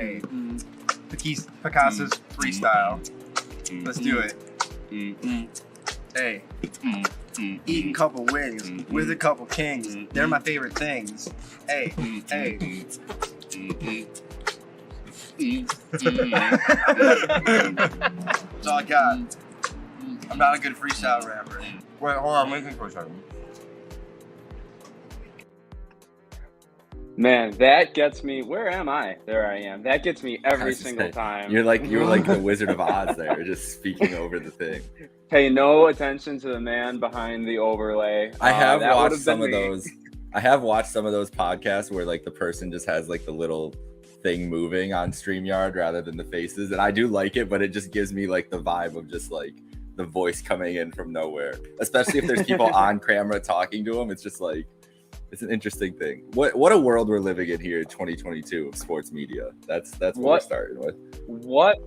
Hey, Picasso's freestyle. Let's do it. Hey, eating a couple wings with a couple kings. They're my favorite things. Hey. That's all I got. I'm not a good freestyle rapper. Wait, hold on. Let me think for a second. Man, that gets me. Where am I? There I am. That gets me every single time. You're like the Wizard of Oz there, just speaking over the thing. Pay no attention to the man behind the overlay. I have watched some of those. I have watched some of those podcasts where like the person just has like the little thing moving on StreamYard rather than the faces, and I do like it, but it just gives me like the vibe of just like the voice coming in from nowhere. Especially if there's people on camera talking to them, it's just like. It's an interesting thing. What a world we're living in here in 2022 of sports media. That's what we're starting with. What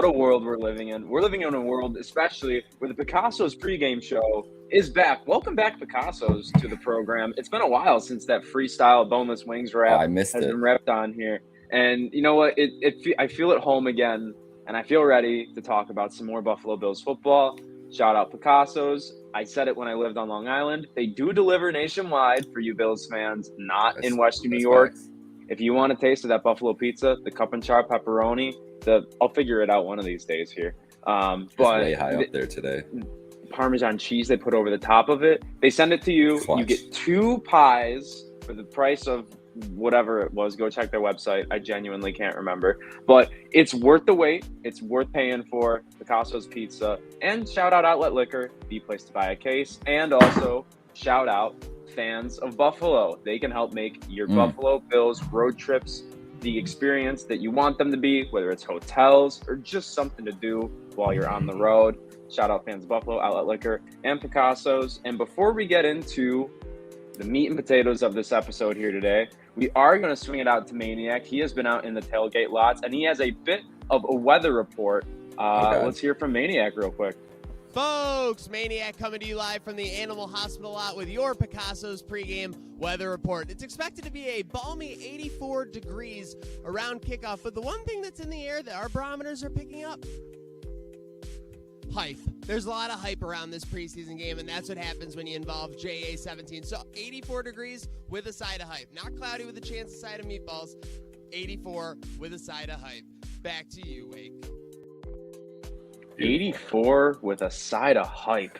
a world we're living in. We're living in a world, especially where the Picasso's pregame show is back. Welcome back, Picasso's, to the program. It's been a while since that freestyle boneless wings rap has been repped on here. And you know what? I feel at home again, and I feel ready to talk about some more Buffalo Bills football. Shout out Picasso's. I said it when I lived on Long Island. They do deliver nationwide for you Bills fans, not in Western New York. Nice. If you want a taste of that Buffalo pizza, the cup and char pepperoni, I'll figure it out one of these days here. But way high up there today. Parmesan cheese they put over the top of it. They send it to you. Clutch. You get 2 pies for the price of whatever it was. Go check their website. I genuinely can't remember, but it's worth the wait. It's worth paying for. Picasso's Pizza, and shout out Outlet Liquor, the place to buy a case, and also shout out fans of Buffalo. They can help make your Buffalo Bills road trips the experience that you want them to be, whether it's hotels or just something to do while you're on the road. Shout out fans of Buffalo, Outlet Liquor, and Picasso's. And before we get into the meat and potatoes of this episode here today, we are going to swing it out to Maniac. He has been out in the tailgate lots, and he has a bit of a weather report. Let's hear from Maniac real quick. Folks, Maniac coming to you live from the Animal Hospital lot with your Picasso's pregame weather report. It's expected to be a balmy 84 degrees around kickoff, but the one thing that's in the air that our barometers are picking up, hype. There's a lot of hype around this preseason game, and that's what happens when you involve JA-17. So 84 degrees with a side of hype. Not cloudy with a chance of side of meatballs. 84 with a side of hype. Back to you, Wake. 84 with a side of hype.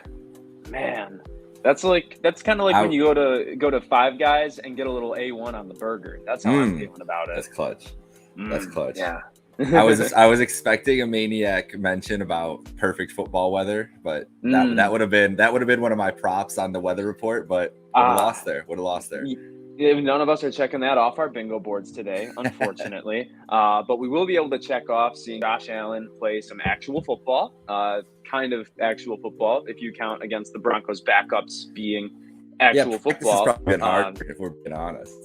Man, that's kind of like when you go to Five Guys and get a little A1 on the burger. That's how I'm feeling about it. That's clutch. That's clutch. Yeah. I was expecting a Maniac mention about perfect football weather, but that would have been one of my props on the weather report, but would have lost there. None of us are checking that off our bingo boards today, unfortunately. But we will be able to check off seeing Josh Allen play some actual football, kind of actual football, if you count against the Broncos backups being actual football. It's probably been hard, if we're being honest.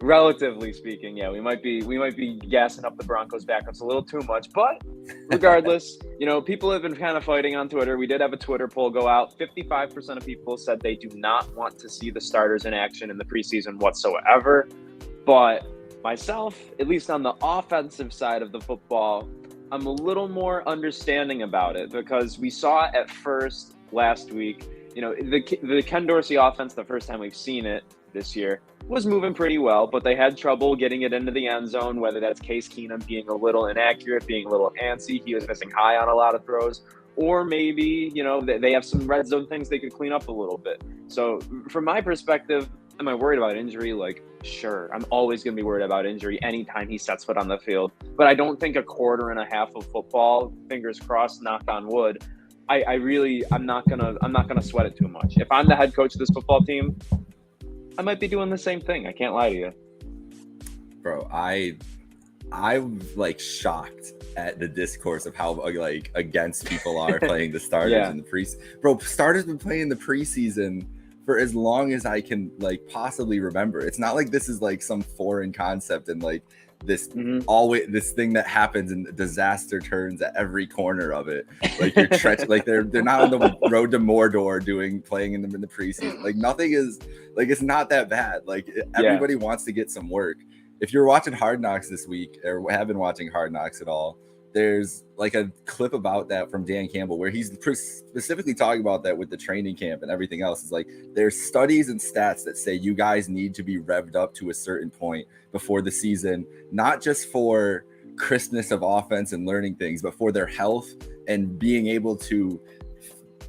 Relatively speaking, yeah, we might be gassing up the Broncos backups a little too much, but regardless, people have been kind of fighting on Twitter. We did have a Twitter poll go out. 55% of people said they do not want to see the starters in action in the preseason whatsoever. But myself, at least on the offensive side of the football, I'm a little more understanding about it because we saw at first last week, the Ken Dorsey offense, the first time we've seen it this year, was moving pretty well, but they had trouble getting it into the end zone, whether that's Case Keenum being a little inaccurate, being a little antsy, he was missing high on a lot of throws, or maybe, they have some red zone things they could clean up a little bit. So from my perspective, am I worried about injury? Like, sure, I'm always going to be worried about injury anytime he sets foot on the field, but I don't think a quarter and a half of football, fingers crossed, knock on wood, I'm not gonna sweat it too much. If I'm the head coach of this football team, I might be doing the same thing. I can't lie to you. Bro, I'm like shocked at the discourse of how like against people are playing the starters in the preseason. Bro, starters been playing the preseason for as long as I can like possibly remember. It's not like this is like some foreign concept and like this always this thing that happens and disaster turns at every corner of it. Like you're like they're not on the road to Mordor playing in the preseason. Like nothing is like it's not that bad. Like everybody wants to get some work. if you're watching Hard Knocks this week or have been watching Hard Knocks at all, there's like a clip about that from Dan Campbell where he's specifically talking about that with the training camp and everything else. It's like there's studies and stats that say you guys need to be revved up to a certain point before the season, not just for crispness of offense and learning things, but for their health and being able to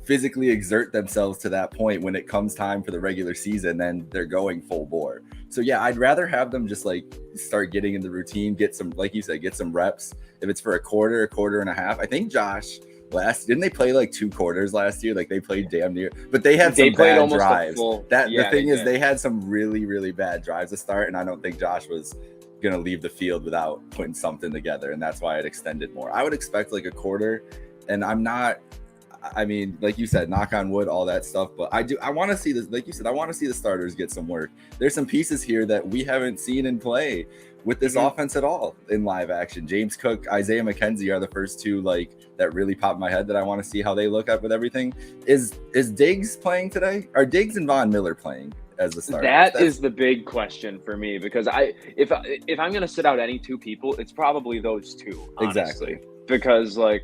physically exert themselves to that point when it comes time for the regular season, then they're going full bore. So yeah, I'd rather have them just like start getting in the routine, get some, like you said, get some reps. If it's for a quarter and a half, I think Josh didn't they play like 2 quarters last year? Like they played damn near, but they had some bad drives. The thing is they had some really, really bad drives to start. And I don't think Josh was going to leave the field without putting something together. And that's why it extended more. I would expect like a quarter, and I mean, like you said, knock on wood, all that stuff. But I want to see this, like you said, I want to see the starters get some work. There's some pieces here that we haven't seen in play with this offense at all in live action. James Cook, Isaiah McKenzie are the first 2 like that really pop in my head that I want to see how they look at with everything. Is Diggs playing today? Are Diggs and Von Miller playing as the starters? That is the big question for me, because if I'm going to sit out any 2 people, it's probably those 2. Honestly. Exactly. Because like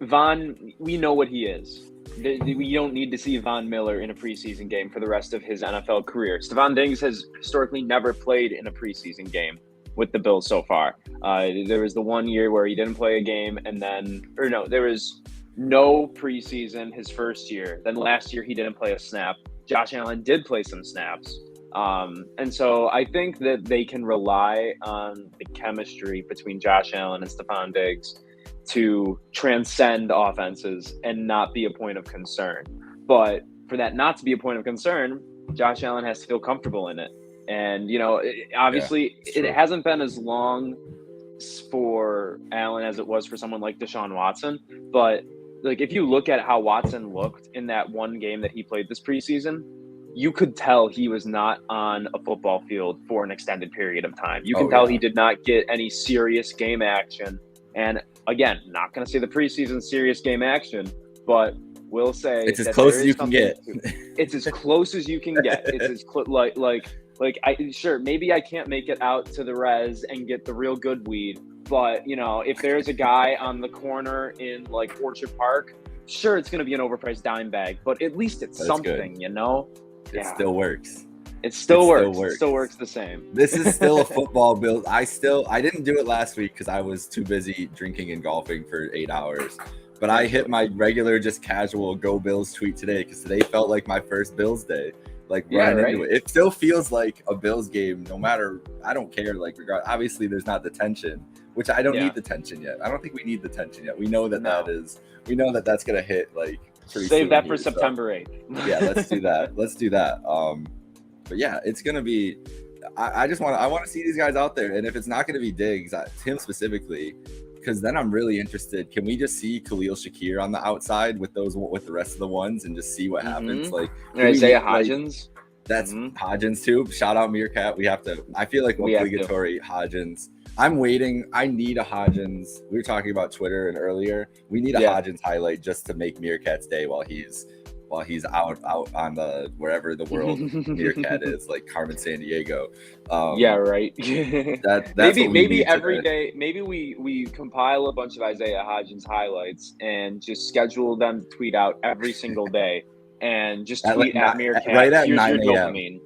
Von, we know what he is. We don't need to see Von Miller in a preseason game for the rest of his NFL career. Stephon Diggs has historically never played in a preseason game with the Bills so far. There was the 1 year where he didn't play a game, there was no preseason his first year. Then last year he didn't play a snap. Josh Allen did play some snaps. And so I think that they can rely on the chemistry between Josh Allen and Stephon Diggs to transcend offenses and not be a point of concern. But for that not to be a point of concern, Josh Allen has to feel comfortable in it. And, obviously it hasn't been as long for Allen as it was for someone like Deshaun Watson. But like, if you look at how Watson looked in that one game that he played this preseason, you could tell he was not on a football field for an extended period of time. You can tell he did not get any serious game action. And again, not going to say the preseason serious game action, but we'll say it's as close as you can get. It's as close as you can get. It's as sure, maybe I can't make it out to the res and get the real good weed, but if there's a guy on the corner in like Orchard Park, sure, it's going to be an overpriced dime bag, but at least it's something, good. It still works. It still works. It still works the same. This is still a football build. I didn't do it last week because I was too busy drinking and golfing for 8 hours. But I hit my regular, just casual Go Bills tweet today because today felt like my first Bills day. Into it. It still feels like a Bills game, no matter, I don't care, obviously there's not the tension, which I don't need the tension yet. I don't think we need the tension yet. We know that that's going to hit pretty Save that for September 8th. Yeah, let's do that. But yeah, it's going to be, I want to see these guys out there. And if it's not going to be Diggs, him specifically, because then I'm really interested. Can we just see Khalil Shakir on the outside with the rest of the ones and just see what happens? Isaiah Hodgins. That's Hodgins too. Shout out Meerkat. I feel like obligatory Hodgins. I'm waiting. I need a Hodgins. We were talking about Twitter and earlier. We need a Hodgins highlight just to make Meerkat's day while he's out on the wherever the world Meerkat is, like Carmen San Diego. Right. That's maybe every day. Maybe we compile a bunch of Isaiah Hodgins highlights and just schedule them to tweet out every single day, and just tweet at Meerkat. Right at 9 a.m.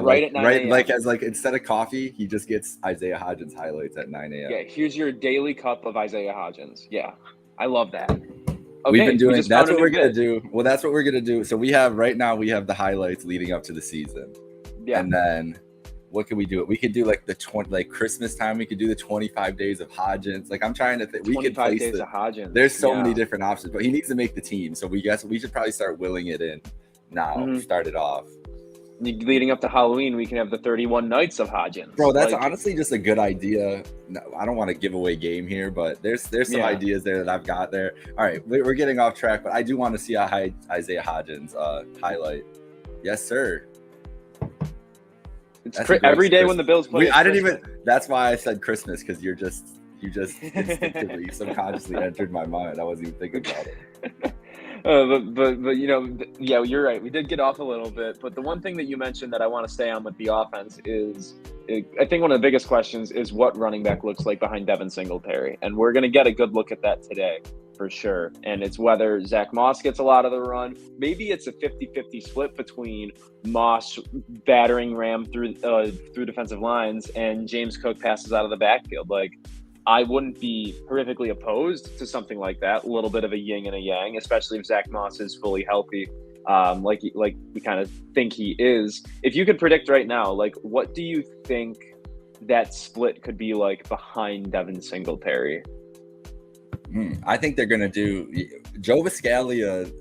Right at 9 a.m. Right, instead of coffee, he just gets Isaiah Hodgins highlights at 9 a.m. Yeah, here's your daily cup of Isaiah Hodgins. Yeah, I love that. Okay, we've been doing. That's what we're gonna do. Well, that's what we're gonna do. So we have the highlights leading up to the season. Yeah. And then what can we do? We could do the Christmas time. We could do the 25 days of Hodgins. I'm trying to think. We could place days of Hodgins. There's so many different options, but he needs to make the team. So we should probably start willing it in now. Start it off. Leading up to Halloween, we can have the 31 nights of Hodgins. Bro, that's honestly just a good idea. No, I don't want to give away game here, but there's some ideas there that I've got there. All right, we're getting off track, but I do want to see a Isaiah Hodgins highlight. Yes, sir. It's every day when the Bills play. That's why I said Christmas, because you just instinctively, subconsciously entered my mind. I wasn't even thinking about it. But yeah, you're right. We did get off a little bit, but the one thing that you mentioned that I want to stay on with the offense is, I think one of the biggest questions is what running back looks like behind Devin Singletary, and we're going to get a good look at that today for sure. And it's whether Zach Moss gets a lot of the run. Maybe it's a 50-50 split between Moss battering Ram through defensive lines and James Cook passes out of the backfield. Like, I wouldn't be horrifically opposed to something like that. A little bit of a yin and a yang, especially if Zach Moss is fully healthy, like we kind of think he is. If you could predict right now, like, what do you think that split could be like behind Devin Singletary? I think they're gonna do Joe Viscalia.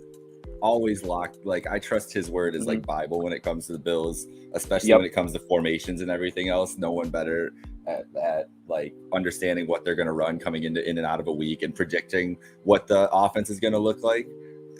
Always locked. Like, I trust his word is like Bible when it comes to the Bills, especially when it comes to formations and everything else. No one better at like understanding what they're going to run coming in and out of a week and predicting what the offense is going to look like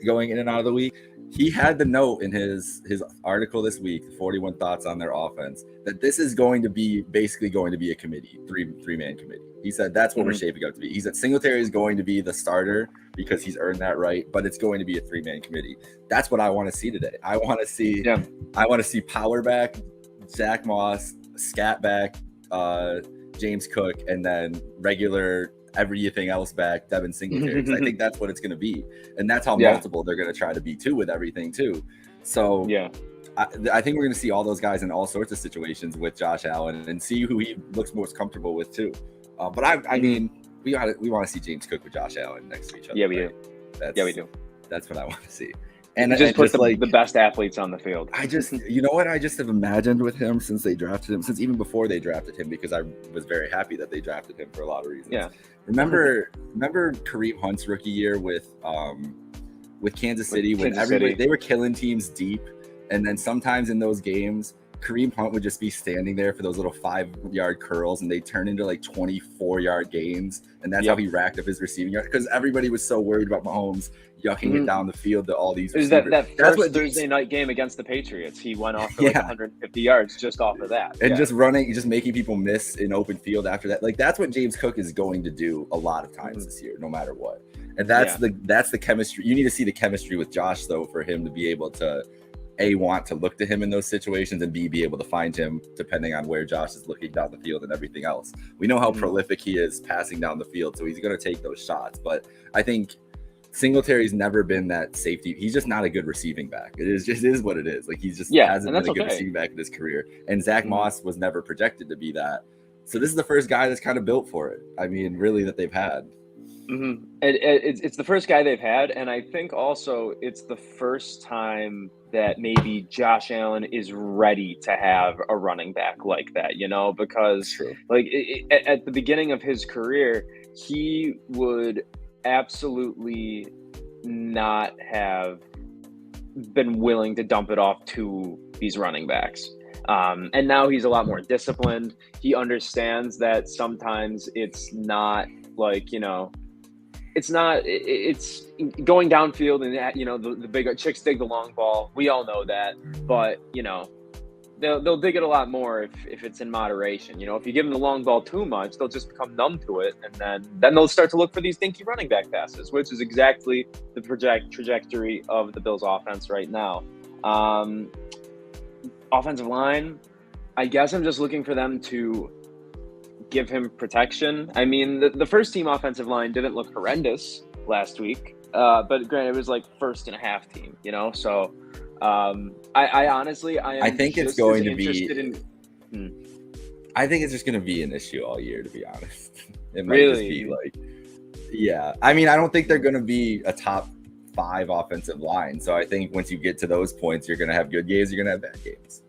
going in and out of the week. He had the note in his article this week, 41 thoughts on their offense, that this is going to be basically going to be a committee, three-man committee. He said that's what we're shaping up to be. He said Singletary is going to be the starter because he's earned that right, but it's going to be a three-man committee. That's what I want to see today. I want to see power back, Zach Moss, scat back, James Cook, and then regular everything else back, Devin Singletary. I think that's what it's going to be, and that's how multiple they're going to try to be too with everything too. So I think we're going to see all those guys in all sorts of situations with Josh Allen and see who he looks most comfortable with too. But I mean, we want to see James Cook with Josh Allen next to each other. Yeah, we do. We do. That's what I want to see. And just put the best athletes on the field. I just have imagined with him since they drafted him, since even before they drafted him, because I was very happy that they drafted him for a lot of reasons. Yeah. Remember Kareem Hunt's rookie year with Kansas City, when they were killing teams deep, and then sometimes in those games, Kareem Hunt would just be standing there for those little 5-yard curls, and they turn into like 24-yard gains, and that's how he racked up his receiving yards, because everybody was so worried about Mahomes yucking it down the field to all these receivers. That first Thursday night game against the Patriots, he went off for like 150 yards just off of that. And just making people miss in open field after that. Like, that's what James Cook is going to do a lot of times this year, no matter what. And that's the chemistry. You need to see the chemistry with Josh, though, for him to be able to want to look to him in those situations, and be able to find him depending on where Josh is looking down the field and everything else. We know how prolific he is passing down the field, so he's going to take those shots. But I think Singletary's never been that safety. He's just not a good receiving back. It is what it is. Like, he's just hasn't been a good receiving back in his career. And Zach Moss was never projected to be that. So this is the first guy that's kind of built for it. I mean, really, that they've had. It's the first guy they've had, and I think also it's the first time that maybe Josh Allen is ready to have a running back like that, because like at the beginning of his career, he would absolutely not have been willing to dump it off to these running backs. And now he's a lot more disciplined. He understands that sometimes it's not like, it's going downfield and, the big chicks dig the long ball. We all know that, but, they'll dig it a lot more if it's in moderation. If you give them the long ball too much, they'll just become numb to it, and then they'll start to look for these dinky running back passes, which is exactly the trajectory of the Bills' offense right now. Offensive line, I guess I'm just looking for them to give him protection. I mean, the first team offensive line didn't look horrendous last week, but granted, it was like first and a half team, so. I honestly, I think it's going to be. I think it's just going to be an issue all year, to be honest. It might just be like, I mean, I don't think they're going to be a top 5 offensive line. So I think once you get to those points, you're going to have good games, you're going to have bad games.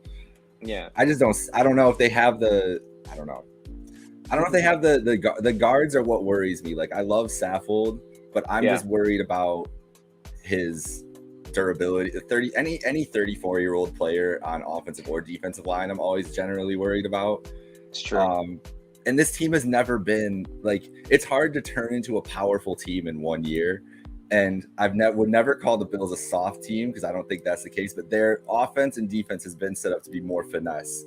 Yeah. I don't know if they have the guards are what worries me. Like, I love Saffold, but I'm just worried about his durability. Any 34-year-old player on offensive or defensive line, I'm always generally worried about. It's true. And this team has never been like, it's hard to turn into a powerful team in 1 year. And would never call the Bills a soft team, because I don't think that's the case. But their offense and defense has been set up to be more finesse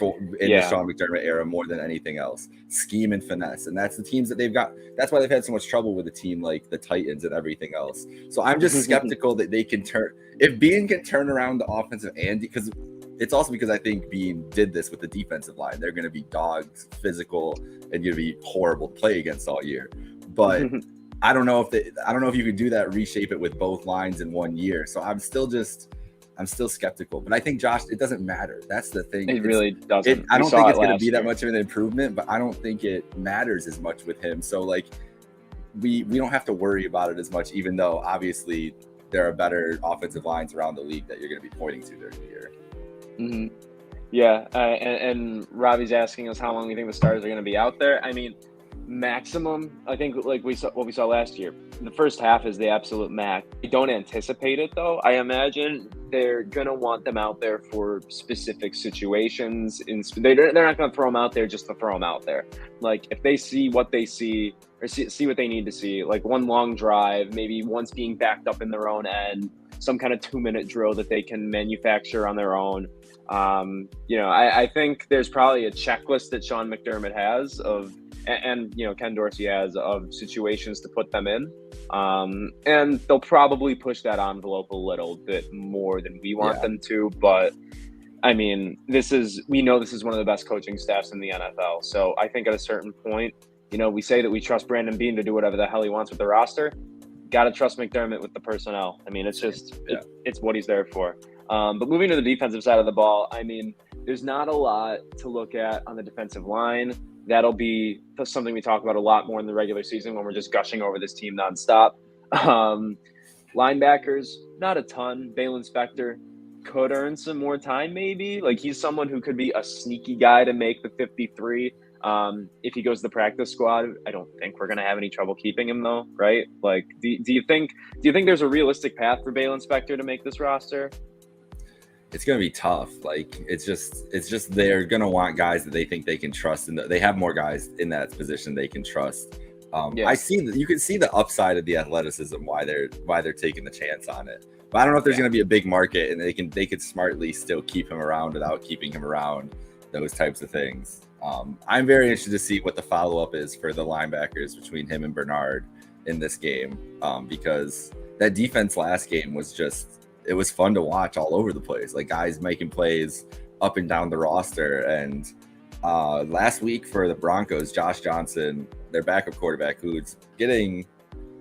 in the Sean McDermott era more than anything else. Scheme and finesse. And that's the teams that they've got. That's why they've had so much trouble with a team like the Titans and everything else. So I'm just skeptical that they can if Bean can turn around the offensive and because it's also because I think Bean did this with the defensive line. They're going to be dogs, physical, and going to be horrible to play against all year. But I don't know if you could do that, reshape it with both lines in 1 year. So I'm still skeptical. But I think Josh, it doesn't matter. That's the thing. It really doesn't. I don't think it's going to be that much of an improvement, but I don't think it matters as much with him. So like we don't have to worry about it as much, even though obviously there are better offensive lines around the league that you're going to be pointing to during the year. Mm-hmm. Yeah, and Robbie's asking us how long we think the starters are going to be out there. I mean, maximum, I think, like what we saw last year. The first half is the absolute max. I don't anticipate it though. I imagine they're going to want them out there for specific situations. They're not going to throw them out there just to throw them out there. Like if they see what they see or see what they need to see, like one long drive, maybe once being backed up in their own end, some kind of 2-minute drill that they can manufacture on their own. I think there's probably a checklist that Sean McDermott has and Ken Dorsey has of situations to put them in. And they'll probably push that envelope a little bit more than we want them to. But I mean, we know this is one of the best coaching staffs in the NFL. So I think at a certain point, we say that we trust Brandon Beane to do whatever the hell he wants with the roster. Got to trust McDermott with the personnel. I mean, it's just, it's what he's there for. But moving to the defensive side of the ball, I mean, there's not a lot to look at on the defensive line. That'll be something we talk about a lot more in the regular season when we're just gushing over this team nonstop. Linebackers, not a ton. Balen Spector could earn some more time, maybe. Like, he's someone who could be a sneaky guy to make the 53. If he goes to the practice squad, I don't think we're going to have any trouble keeping him, though, right? Like, do you think there's a realistic path for Balen Spector to make this roster? It's going to be tough. Like, it's just they're going to want guys that they think they can trust, and they have more guys in that position they can trust. I see that you can see the upside of the athleticism, why they're taking the chance on it. But I don't know if there's going to be a big market, and they could smartly still keep him around without keeping him around, those types of things. I'm very interested to see what the follow-up is for the linebackers between him and Bernard in this game, because that defense last game was it was fun to watch all over the place, like guys making plays up and down the roster. And last week for the Broncos, Josh Johnson, their backup quarterback, who's getting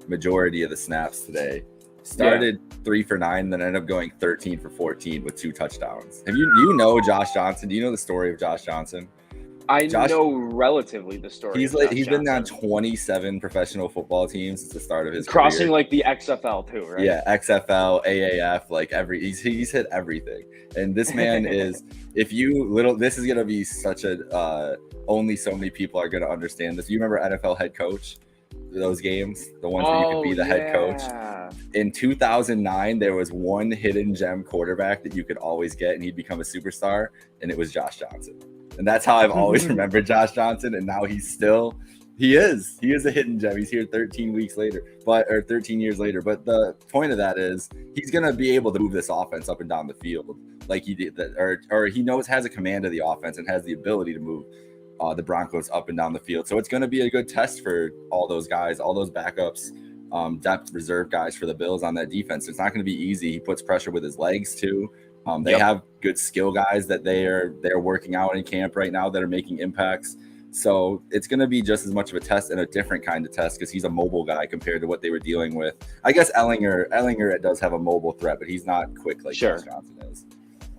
majority of the snaps today, started 3 for 9, then ended up going 13 for 14 with 2 touchdowns. Do you know Josh Johnson? Do you know the story of Josh Johnson? I know relatively the story. He's been on 27 professional football teams since the start of his crossing career. like the XFL too, right? Yeah, XFL, AAF, like he's hit everything. And this man is, this is gonna be such a only so many people are gonna understand this. You remember NFL head coach? Those games, the ones where you could be the head coach. In 2009, there was one hidden gem quarterback that you could always get, and he'd become a superstar, and it was Josh Johnson. And that's how I've always remembered Josh Johnson. And now he is a hidden gem. He's here 13 years later. But the point of that is he's going to be able to move this offense up and down the field like he did that, or he has a command of the offense and has the ability to move the Broncos up and down the field. So it's going to be a good test for all those guys, all those backups, depth reserve guys for the Bills on that defense. It's not going to be easy. He puts pressure with his legs too. They have good skill guys that they're working out in camp right now that are making impacts. So it's going to be just as much of a test and a different kind of test because he's a mobile guy compared to what they were dealing with. I guess Ellinger does have a mobile threat, but he's not quick like Josh Johnson is.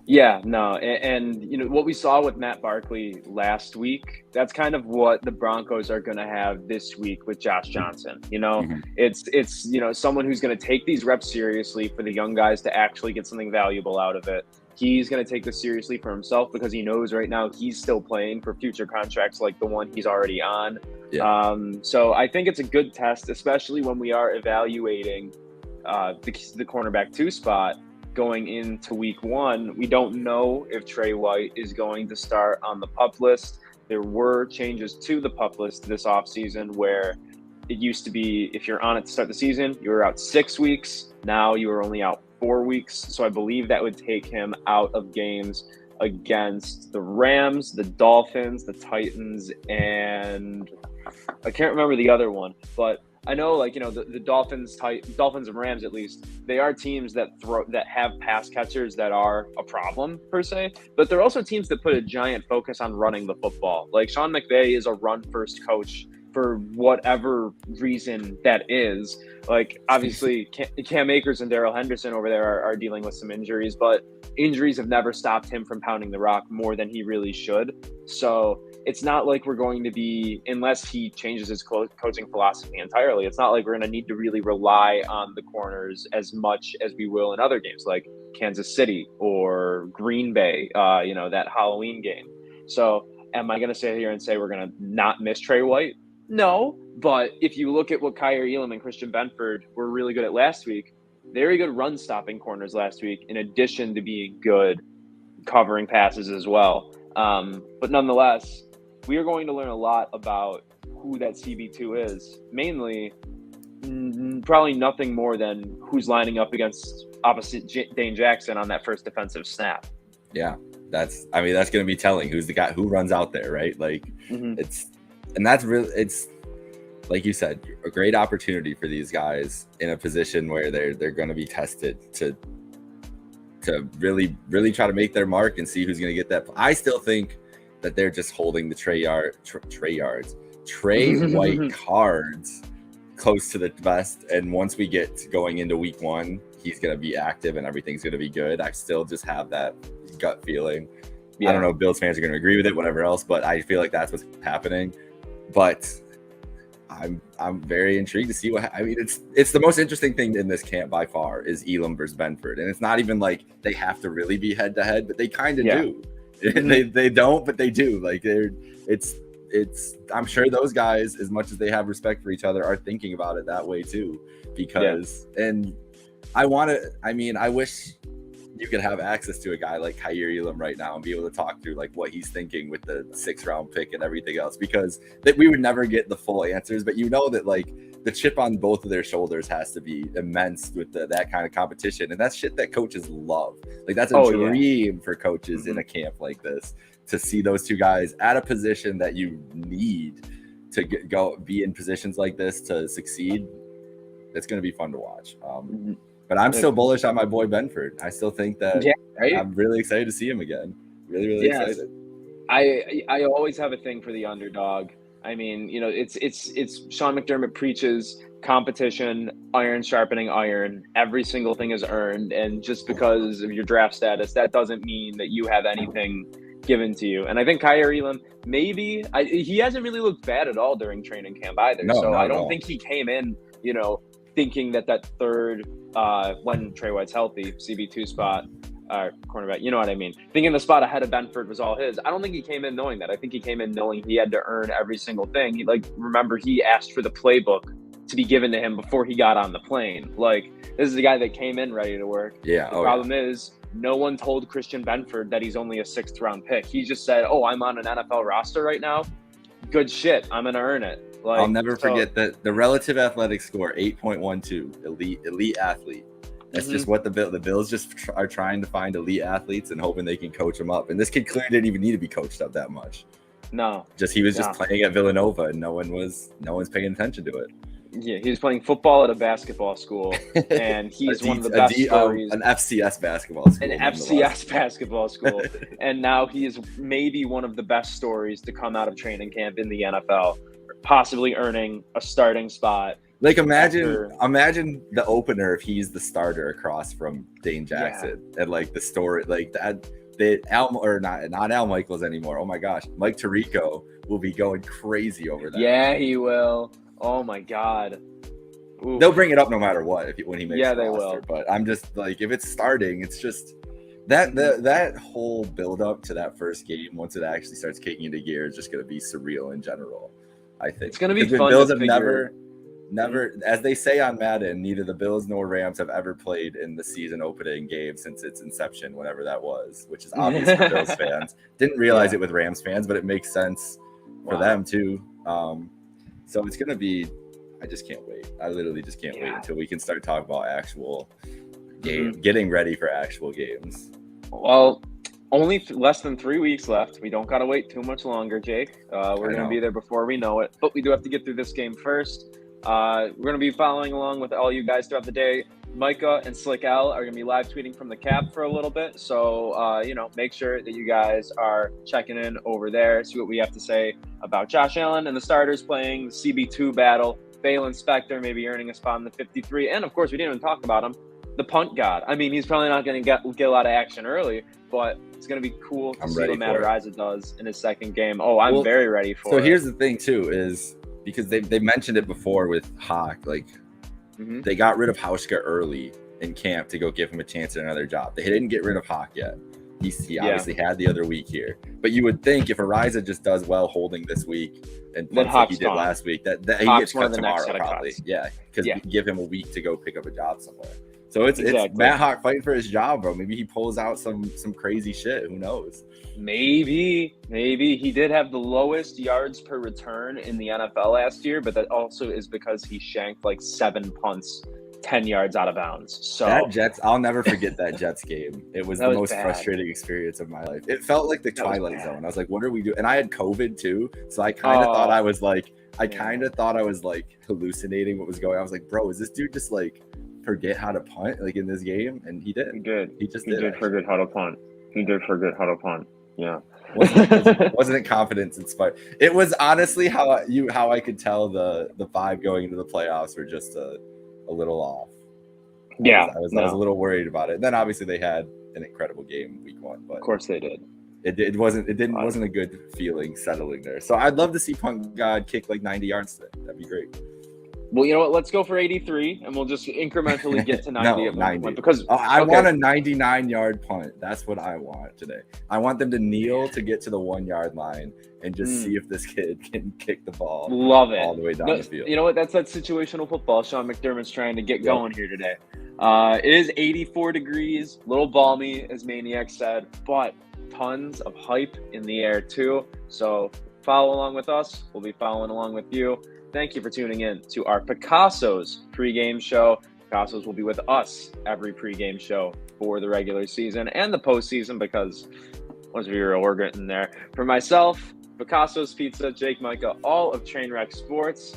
Yeah, no, and what we saw with Matt Barkley last week, that's kind of what the Broncos are going to have this week with Josh Johnson. It's someone who's going to take these reps seriously for the young guys to actually get something valuable out of it. He's going to take this seriously for himself because he knows right now he's still playing for future contracts like the one he's already on. Yeah. So I think it's a good test, especially when we are evaluating the cornerback 2 spot. Going into week 1, we don't know if Trey White is going to start on the PUP list. There were changes to the PUP list this offseason where it used to be if you're on it to start the season, you were out 6 weeks. Now you are only out 4 weeks. So I believe that would take him out of games against the Rams, the Dolphins, the Titans, and I can't remember the other one, but I know, like, you know, the Dolphins and Rams, at least, they are teams that have pass catchers that are a problem per se, but they're also teams that put a giant focus on running the football. Like, Sean McVay is a run-first coach for whatever reason that is. Like, obviously, Cam Akers and Darrell Henderson over there are dealing with some injuries, but injuries have never stopped him from pounding the rock more than he really should. So it's not like we're going to be, unless he changes his coaching philosophy entirely, it's not like we're going to need to really rely on the corners as much as we will in other games like Kansas City or Green Bay, you know, that Halloween game. So am I going to sit here and say we're going to not miss Trey White? No, but if you look at what Kyer Elam and Christian Benford were really good at last week, very good run-stopping corners last week, in addition to being good covering passes as well. But nonetheless, we are going to learn a lot about who that CB2 is. Mainly, probably nothing more than who's lining up against opposite Dane Jackson on that first defensive snap. Yeah, that's going to be telling who's the guy who runs out there, right? Like, it's like you said, a great opportunity for these guys in a position where they're going to be tested to really, really try to make their mark and see who's going to get that. I still think that they're just holding the Trey White cards close to the vest. And once we get going into week 1, he's going to be active and everything's going to be good. I still just have that gut feeling. Yeah. I don't know if Bills fans are going to agree with it, whatever else, but I feel like that's what's happening. But I'm very intrigued to see it's the most interesting thing in this camp by far is Elam versus Benford. And it's not even like they have to really be head to head, but they kind of do. They don't, but they do. Like I'm sure those guys, as much as they have respect for each other, are thinking about it that way too. Because and I wish you could have access to a guy like Kyer Elam right now and be able to talk through like what he's thinking with the 6th round pick and everything else, because that we would never get the full answers. But you know that like the chip on both of their shoulders has to be immense with that kind of competition, and that's shit that coaches love. Like that's a dream for coaches in a camp like this, to see those two guys at a position that you need to go be in positions like this to succeed. It's going to be fun to watch. But I'm still bullish on my boy Benford. I still think that I'm really excited to see him again. Really, really excited. I always have a thing for the underdog. I mean, you know, it's Sean McDermott preaches competition, iron sharpening iron. Every single thing is earned, and just because of your draft status, that doesn't mean that you have anything given to you. And I think Kyer Elam, he hasn't really looked bad at all during training camp either. I don't think he came in, you know, thinking that third, when Trey White's healthy, CB2 spot, cornerback, you know what I mean? Thinking the spot ahead of Benford was all his. I don't think he came in knowing that. I think he came in knowing he had to earn every single thing. Remember, he asked for the playbook to be given to him before he got on the plane. Like, this is the guy that came in ready to work. Yeah. The problem is, no one told Christian Benford that he's only a 6th round pick. He just said, I'm on an NFL roster right now. Good shit. I'm going to earn it. Like, I'll never forget that the relative athletic score, 8.12, elite athlete. That's just what the Bills just are trying to find elite athletes and hoping they can coach them up. And this kid clearly didn't even need to be coached up that much. No, he was just playing at Villanova, and no one's paying attention to it. Yeah, he was playing football at a basketball school, and he's one of the best stories. An FCS basketball school. An FCS basketball school. And now he is maybe one of the best stories to come out of training camp in the NFL, possibly earning a starting spot. Like, imagine the opener if he's the starter across from Dane Jackson, and like the story, like that. Not Al Michaels anymore. Oh my gosh, Mike Tirico will be going crazy over that. Yeah, he will. Oh my God. Oof. They'll bring it up no matter what when he makes the roster. They will. But I'm just like, if it's starting, it's just that whole build up to that first game, once it actually starts kicking into gear, is just going to be surreal in general. I think it's going to be fun. Bills have never, as they say on Madden, neither the Bills nor Rams have ever played in the season opening game since its inception, whenever that was, which is obvious for Bills fans. Didn't realize it with Rams fans, but it makes sense for them too. So it's going to be, I just can't wait. I literally just can't wait until we can start talking about actual game, getting ready for actual games. Well, Only less than 3 weeks left. We don't got to wait too much longer, Jake. We're going to be there before we know it. But we do have to get through this game first. We're going to be following along with all you guys throughout the day. Micah and Slick L are going to be live tweeting from the cap for a little bit. So, make sure that you guys are checking in over there, see what we have to say about Josh Allen and the starters playing the CB2 battle. Balen Spector maybe earning a spot in the 53. And, of course, we didn't even talk about him. The punt god. I mean, he's probably not going to get a lot of action early, but it's going to be cool to see what Matt Araiza does in his second game. Oh, I'm very ready for it. So here's the thing, too, is because they mentioned it before with Hawk, like they got rid of Hauschka early in camp to go give him a chance at another job. They didn't get rid of Hawk yet. He obviously had the other week here. But you would think if Araiza just does well holding this week and punts like he did last week, that he gets cut tomorrow probably. Yeah, because you give him a week to go pick up a job somewhere. So it's Matt Hawk fighting for his job, bro. Maybe he pulls out some crazy shit. Who knows? Maybe he did have the lowest yards per return in the NFL last year, but that also is because he shanked like 7 punts 10 yards out of bounds. So that Jets, I'll never forget that Jets game. It was the most frustrating experience of my life. It felt like the Twilight Zone. I was like, what are we doing? And I had COVID too, so I kind of thought I was like, hallucinating what was going on. I was like, bro, is this dude just like forget how to punt like in this game? And he did. He did forget how to punt. Yeah. Wasn't confidence inspired. It was honestly how I could tell the vibe going into the playoffs were just a little off. I was a little worried about it. And then obviously they had an incredible game week 1, but of course they did. It wasn't a good feeling settling there. So I'd love to see Punt God kick like 90 yards today. That'd be great. Well, you know what? Let's go for 83, and we'll just incrementally get to 90 90. Because I want a 99-yard punt. That's what I want today. I want them to kneel to get to the 1-yard line and just see if this kid can kick the ball. Love it. All the way down the field. You know what? That's that situational football Sean McDermott's trying to get going here today. It is 84 degrees, a little balmy, as Maniac said, but tons of hype in the air too. So follow along with us. We'll be following along with you. Thank you for tuning in to our Picasso's pregame show. Picasso's will be with us every pregame show for the regular season and the postseason because once we're getting there. For myself, Picasso's Pizza, Jake Micah, all of Trainwreck Sports.